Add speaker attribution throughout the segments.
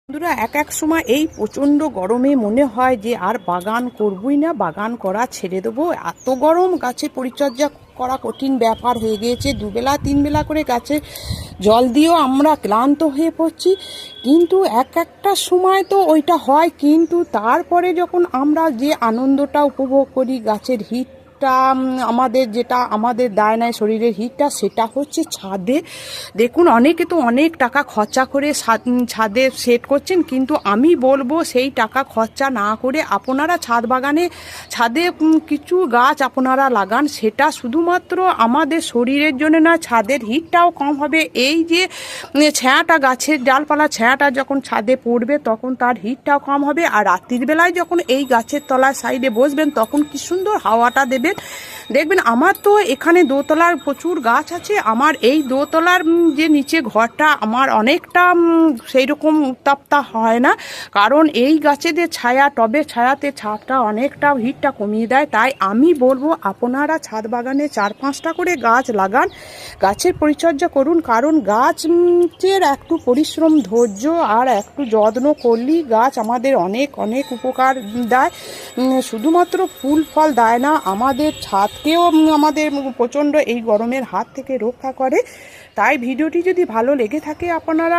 Speaker 1: বন্ধুরা, এক সময় এই প্রচণ্ড গরমে মনে হয় যে আর বাগান করবই না, বাগান করা ছেড়ে দেবো। এত গরম, গাছে পরিচর্যা করা কঠিন ব্যাপার হয়ে গিয়েছে। দুবেলা তিনবেলা করে গাছে জল দিয়েও আমরা ক্লান্ত হয়ে পড়ছি। কিন্তু একটা সময় তো ওইটা হয়, কিন্তু তারপরে যখন আমরা যে আনন্দটা উপভোগ করি, গাছের হিটটা আমাদের যেটা আমাদের দায় নেয় শরীরের হিটটা, সেটা হচ্ছে ছাদে। দেখুন, অনেকে তো অনেক টাকা খরচা করে ছাদে সেট করছেন, কিন্তু আমি বলবো সেই টাকা খরচা না করে আপনারা ছাদে কিছু গাছ আপনারা লাগান। সেটা শুধুমাত্র আমাদের শরীরের জন্য না, ছাদের হিটটাও কম হবে। এই যে ছায়াটা, গাছের ডালপালা ছায়াটা যখন ছাদে পড়বে তখন তার হিটটাও কম হবে। আর রাত্রির বেলায় যখন এই গাছের তলায় সাইডে বসবেন তখন কি সুন্দর হাওয়াটা দেবেন। দেখবেন, আমার তো এখানে দোতলার প্রচুর গাছ আছে। আমার এই দোতলার যে নিচে ঘরটা, আমার অনেকটা সেই রকম উত্তাপটা হয় না, কারণ এই গাছেদের ছায়া, টবের ছায়াতে ছাদটা অনেকটা হিটটা কমিয়ে দেয়। তাই আমি বলবো আপনারা ছাদ বাগানে 4-5টা করে গাছ লাগান, গাছের পরিচর্যা করুন। কারণ গাছের একটু পরিশ্রম, ধৈর্য আর একটু যত্ন করলেই গাছ আমাদের অনেক অনেক উপকার দেয়। শুধুমাত্র ফুল ফল দেয় না, আমাদের ছাদকেও আমাদের প্রচণ্ড এই গরমের হাত থেকে রক্ষা করে। তাই ভিডিওটি যদি ভালো লেগে থাকে আপনারা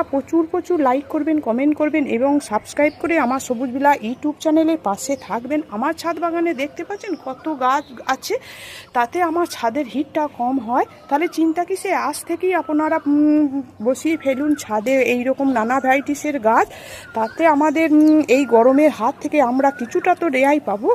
Speaker 1: প্রচুর লাইক করবেন, কমেন্ট করবেন এবং সাবস্ক্রাইব করে আমার সবুজ বিলা ইউটিউব চ্যানেলের পাশে থাকবেন। আমার ছাদ বাগানে দেখতে পাচ্ছেন কত গাছ আছে, তাতে আমার ছাদের হিটটা কম হয়। তাহলে চিন্তা কিসে, আজ থেকেই আপনারা বসিয়ে ফেলুন ছাদে এইরকম নানা ভ্যারাইটিসের গাছ। তাতে আমাদের এই গরমের হাত থেকে আমরা কিছুটা তো রেহাই পাবো।